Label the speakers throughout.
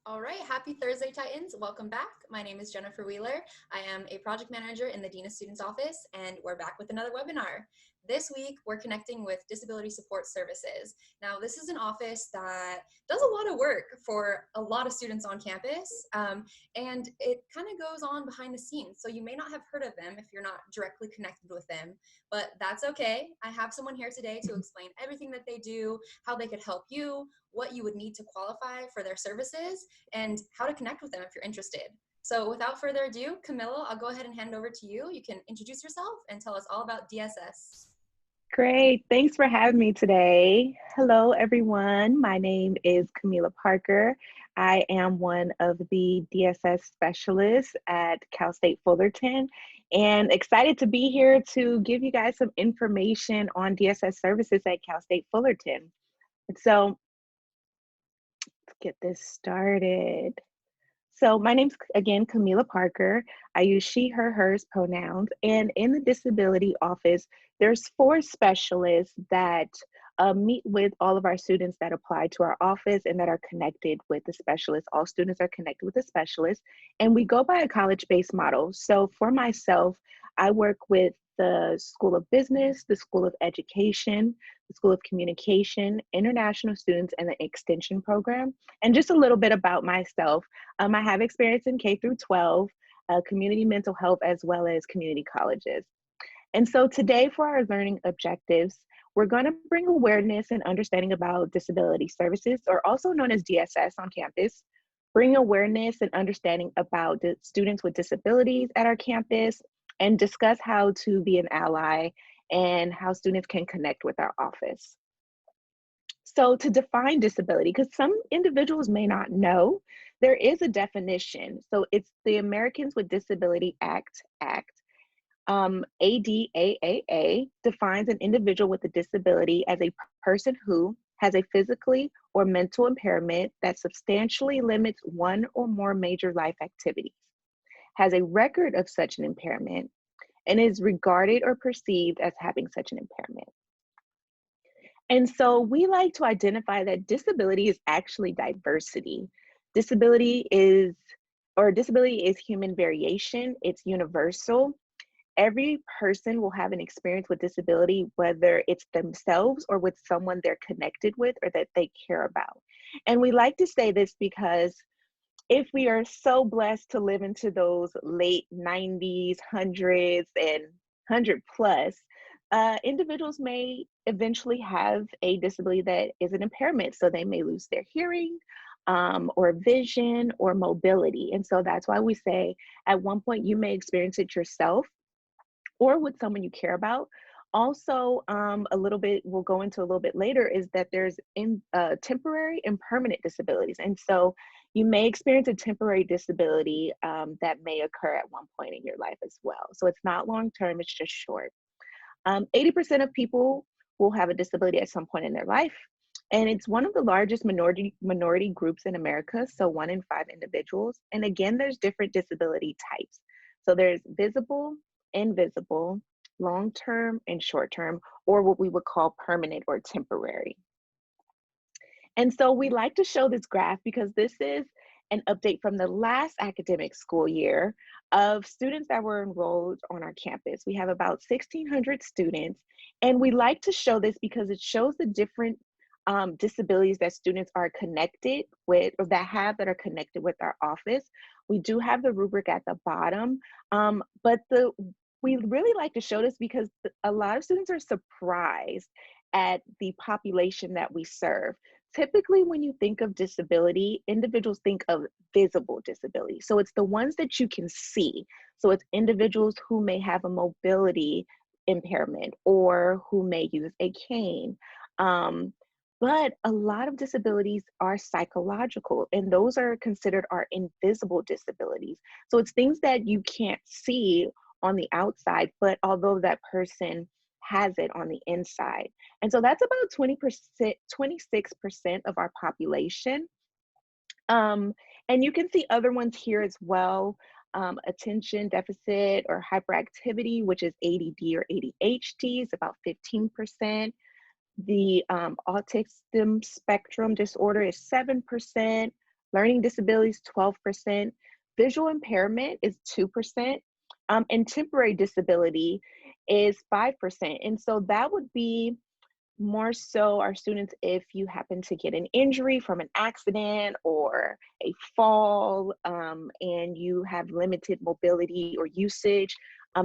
Speaker 1: All right, happy Thursday, Titans. Welcome back. My name is Jennifer Wheeler. I am a project manager in the Dean of Students office, and we're back with another webinar. This week, we're connecting with Disability Support Services. Now, this is an office that does a lot of work for a lot of students on campus, and it kind of goes on behind the scenes. So you may not have heard of them if you're not directly connected with them, but that's okay. I have someone here today to explain everything that they do, how they could help you, what you would need to qualify for their services, and how to connect with them if you're interested. So without further ado, Camilla, I'll go ahead and hand over to you. You can introduce yourself and tell us all about DSS.
Speaker 2: Great. Thanks for having me today. Hello, everyone. My name is Camila Parker. I am one of the DSS specialists at Cal State Fullerton and excited to be here to give you guys some information on DSS services at Cal State Fullerton. And so let's get this started. So my name's again Camila Parker. I use she, her, hers pronouns. And in the disability office, there's 4 specialists that meet with all of our students that apply to our office and that are connected with the specialist. All students are connected with the specialist. And we go by a college-based model. So for myself, I work with the School of Business, the School of Education, the School of Communication, international students, and the Extension program. And just a little bit about myself. I have experience in K through 12, community mental health, as well as community colleges. And so today for our learning objectives, we're going to bring awareness and understanding about disability services, or also known as DSS on campus, bring awareness and understanding about the students with disabilities at our campus, and discuss how to be an ally and how students can connect with our office. So to define disability, because some individuals may not know, there is a definition. So it's the Americans with Disability Act. ADAAA defines an individual with a disability as a person who has a physically or mental impairment that substantially limits one or more major life activities, has a record of such an impairment, and is regarded or perceived as having such an impairment. And so we like to identify that disability is actually diversity. Disability is, disability is human variation, it's universal. Every person will have an experience with disability, whether it's themselves or with someone they're connected with or that they care about. And we like to say this because if we are so blessed to live into those late 90s, hundreds, and 100 plus, individuals may eventually have a disability that is an impairment. So they may lose their hearing, or vision, or mobility. And so that's why we say at one point you may experience it yourself or with someone you care about. Also, a little bit, we'll go into a little bit later, is that there's temporary and permanent disabilities. And so you may experience a temporary disability that may occur at one point in your life as well. So it's not long-term, it's just short. 80% of people will have a disability at some point in their life. And it's one of the largest minority groups in America, so 1 in 5 individuals. And again, there's different disability types. So there's visible, invisible, long-term, and short-term, or what we would call permanent or temporary. And so we like to show this graph because this is an update from the last academic school year of students that were enrolled on our campus. We have about 1,600 students, and we like to show this because it shows the different disabilities that students are connected with, or that are connected with our office. We do have the rubric at the bottom, but we really like to show this because a lot of students are surprised at the population that we serve. Typically, when you think of disability, individuals think of visible disability. So it's the ones that you can see. So it's individuals who may have a mobility impairment or who may use a cane. But a lot of disabilities are psychological, and those are considered our invisible disabilities. So it's things that you can't see on the outside, but although that person has it on the inside. And so that's about 20%, 26% of our population. And you can see other ones here as well. Attention deficit or hyperactivity, which is ADD or ADHD, is about 15%. The autism spectrum disorder is 7%. learning disabilities 12%, visual impairment is 2%, and temporary disability is 5%. And so that would be more so our students if you happen to get an injury from an accident or a fall, and you have limited mobility or usage,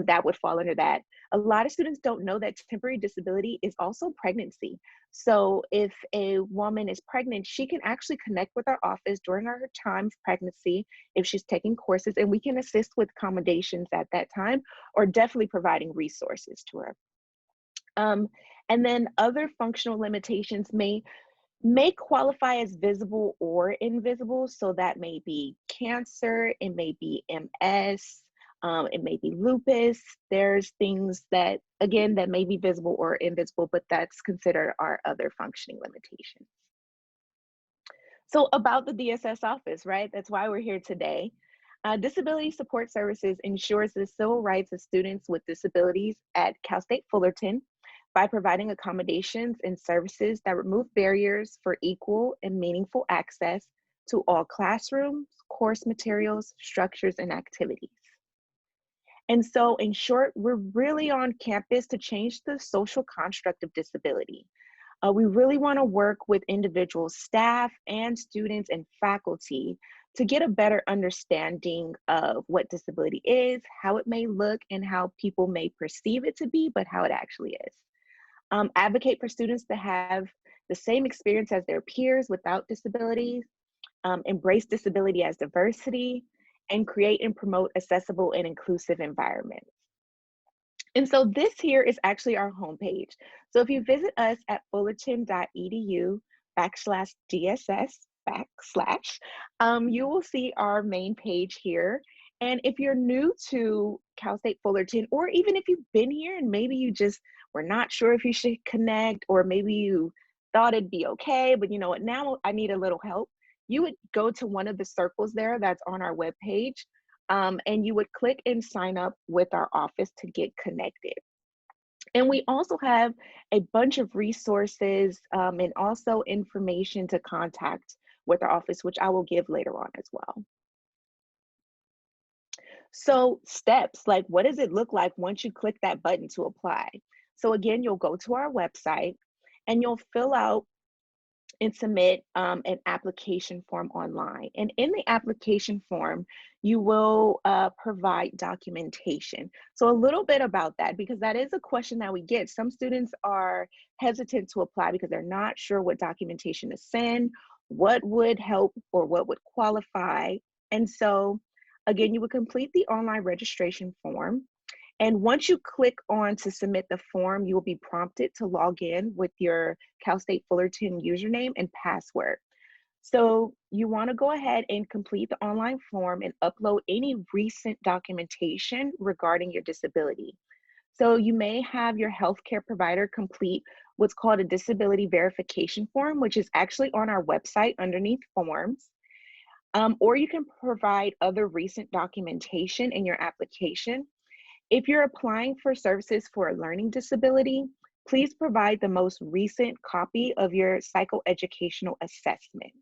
Speaker 2: that would fall under that. A lot of students don't know that temporary disability is also pregnancy. So if a woman is pregnant, she can actually connect with our office during her time of pregnancy if she's taking courses, and we can assist with accommodations at that time, or definitely providing resources to her. And then other functional limitations may qualify as visible or invisible. So that may be cancer, it may be MS, it may be lupus. There's things that, again, that may be visible or invisible, but that's considered our other functioning limitations. So about the DSS office, right? That's why we're here today. Disability Support Services ensures the civil rights of students with disabilities at Cal State Fullerton by providing accommodations and services that remove barriers for equal and meaningful access to all classrooms, course materials, structures, and activities. And so, in short, we're really on campus to change the social construct of disability. We really want to work with individual staff and students and faculty to get a better understanding of what disability is, how it may look, and how people may perceive it to be, but how it actually is. Advocate for students to have the same experience as their peers without disabilities, embrace disability as diversity, and create and promote accessible and inclusive environments. And so this here is actually our homepage. So if you visit us at fullerton.edu/DSS/, you will see our main page here. And if you're new to Cal State Fullerton, or even if you've been here and maybe you just were not sure if you should connect, or maybe you thought it'd be okay, but you know what, now I need a little help, you would go to one of the circles there that's on our webpage, and you would click and sign up with our office to get connected. And we also have a bunch of resources, and also information to contact with our office, which I will give later on as well. So steps, like what does it look like once you click that button to apply? So again, you'll go to our website and you'll fill out and submit an application form online. And in the application form, you will provide documentation. So a little bit about that, because that is a question that we get. Some students are hesitant to apply because they're not sure what documentation to send, what would help, or what would qualify. And so again, you would complete the online registration form. And once you click on to submit the form, you will be prompted to log in with your Cal State Fullerton username and password. So you want to go ahead and complete the online form and upload any recent documentation regarding your disability. So you may have your healthcare provider complete what's called a disability verification form, which is actually on our website underneath forms. Or you can provide other recent documentation in your application. If you're applying for services for a learning disability, please provide the most recent copy of your psychoeducational assessment.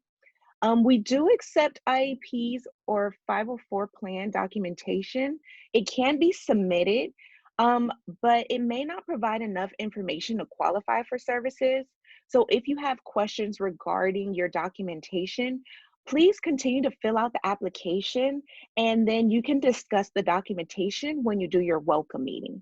Speaker 2: We do accept IEPs or 504 plan documentation. It can be submitted, but it may not provide enough information to qualify for services. So if you have questions regarding your documentation, please continue to fill out the application, and then you can discuss the documentation when you do your welcome meeting.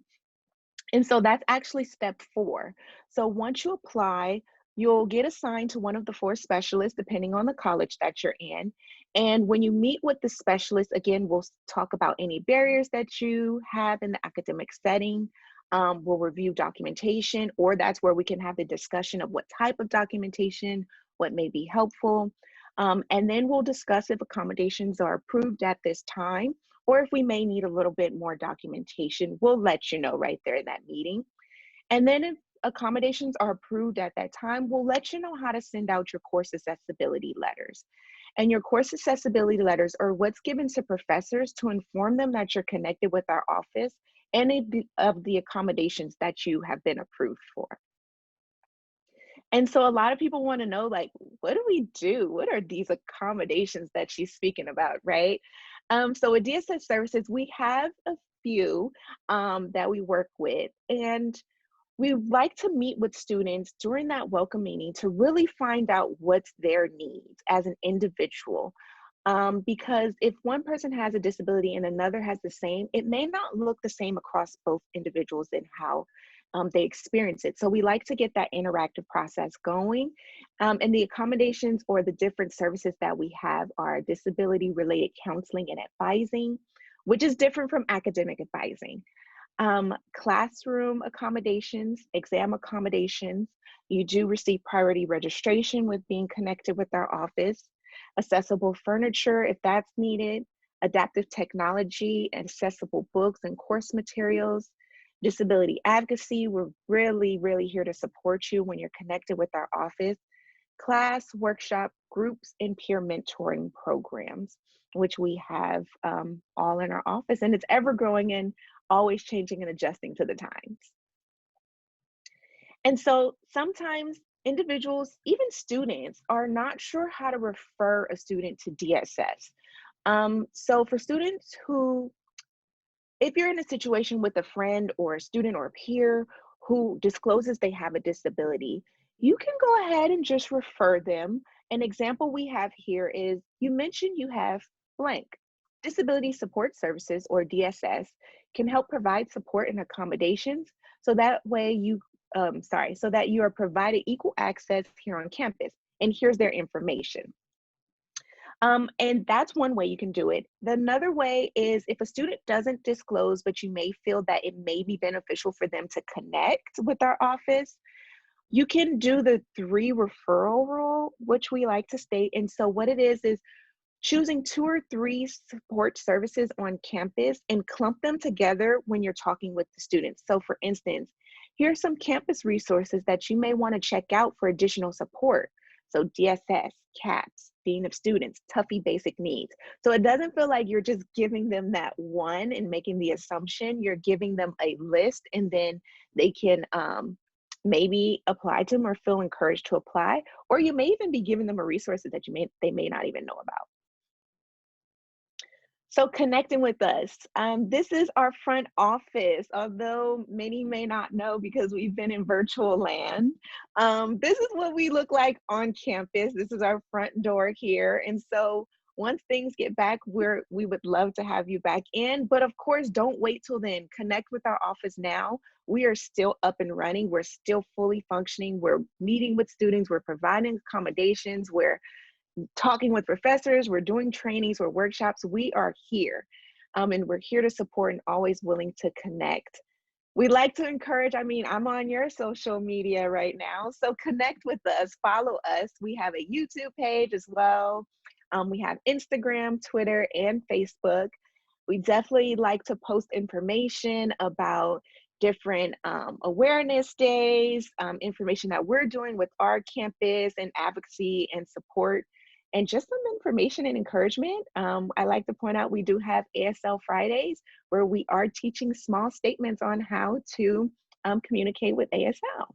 Speaker 2: And so that's actually step 4. So once you apply, you'll get assigned to one of the 4 specialists, depending on the college that you're in. And when you meet with the specialist, again, we'll talk about any barriers that you have in the academic setting. We'll review documentation, or that's where we can have the discussion of what type of documentation, what may be helpful. And then we'll discuss if accommodations are approved at this time, or if we may need a little bit more documentation. We'll let you know right there in that meeting. And then if accommodations are approved at that time, we'll let you know how to send out your course accessibility letters. And your course accessibility letters are what's given to professors to inform them that you're connected with our office and of the accommodations that you have been approved for. And so a lot of people want to know, like, what do we do? What are these accommodations that she's speaking about, right? So with DSS services, we have a few that we work with, and we like to meet with students during that welcome meeting to really find out what's their needs as an individual. Because if one person has a disability and another has the same, it may not look the same across both individuals and how they experience it. So we like to get that interactive process going. And the accommodations or the different services that we have are disability related counseling and advising, which is different from academic advising. Classroom accommodations, exam accommodations. You do receive priority registration with being connected with our office. Accessible furniture if that's needed. Adaptive technology, accessible books and course materials. Disability advocacy, we're really here to support you when you're connected with our office. Class, workshop, groups, and peer mentoring programs, which we have all in our office, and it's ever growing and always changing and adjusting to the times. And so sometimes individuals, even students, are not sure how to refer a student to DSS. So for students who, if you're in a situation with a friend or a student or a peer who discloses they have a disability, you can go ahead and just refer them. An example we have here is you mentioned you have blank. Disability Support Services, or DSS, can help provide support and accommodations so that way so that you are provided equal access here on campus. And here's their information. And that's one way you can do it. Another way is if a student doesn't disclose, but you may feel that it may be beneficial for them to connect with our office, you can do the 3 referral rule, which we like to state. And so what it is choosing 2 or 3 support services on campus and clump them together when you're talking with the students. So for instance, here's some campus resources that you may want to check out for additional support. So DSS, CAPS, Dean of Students, Tuffy Basic Needs. So it doesn't feel like you're just giving them that one and making the assumption. You're giving them a list, and then they can maybe apply to them or feel encouraged to apply. Or you may even be giving them a resources that they may not even know about. So connecting with us. This is our front office, although many may not know because we've been in virtual land. This is what we look like on campus. This is our front door here. And so once things get back, we would love to have you back in. But of course, don't wait till then. Connect with our office now. We are still up and running. We're still fully functioning. We're meeting with students. We're providing accommodations. We're talking with professors, we're doing trainings or workshops. We are here, and we're here to support and always willing to connect. We like to encourage, I'm on your social media right now, so connect with us, follow us. We have a YouTube page as well. We have Instagram, Twitter, and Facebook. We definitely like to post information about different awareness days, information that we're doing with our campus and advocacy and support, and just some information and encouragement. I like to point out we do have ASL Fridays where we are teaching small statements on how to communicate with ASL.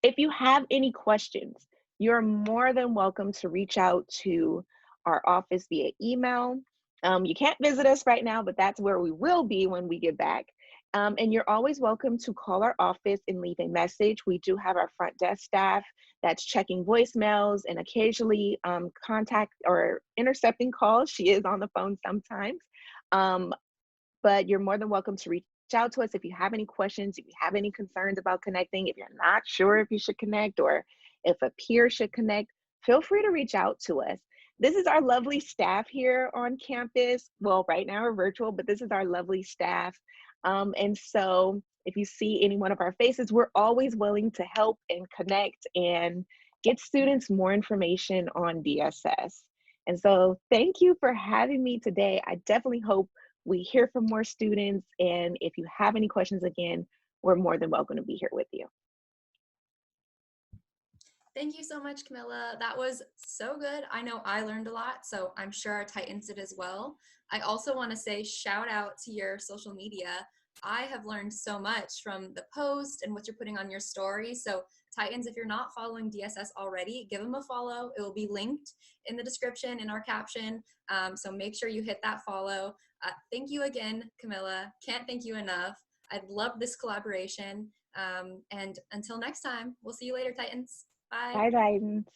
Speaker 2: If you have any questions, you're more than welcome to reach out to our office via email. You can't visit us right now, but that's where we will be when we get back. And you're always welcome to call our office and leave a message. We do have our front desk staff that's checking voicemails and occasionally contact or intercepting calls. She is on the phone sometimes. But you're more than welcome to reach out to us if you have any questions, if you have any concerns about connecting, if you're not sure if you should connect or if a peer should connect, feel free to reach out to us. This is our lovely staff here on campus. Well, right now we're virtual, but this is our lovely staff. And so if you see any one of our faces, we're always willing to help and connect and get students more information on DSS. And so thank you for having me today. I definitely hope we hear from more students. And if you have any questions, again, we're more than welcome to be here with you.
Speaker 1: Thank you so much, Camilla. That was so good. I know I learned a lot, so I'm sure our Titans did as well. I also want to say shout out to your social media. I have learned so much from the post and what you're putting on your story. So Titans, if you're not following DSS already, give them a follow. It will be linked in the description, in our caption. So make sure you hit that follow. Thank you again, Camilla. Can't thank you enough. I'd love this collaboration. And until next time, we'll see you later, Titans. Bye.
Speaker 2: Bye, guidance.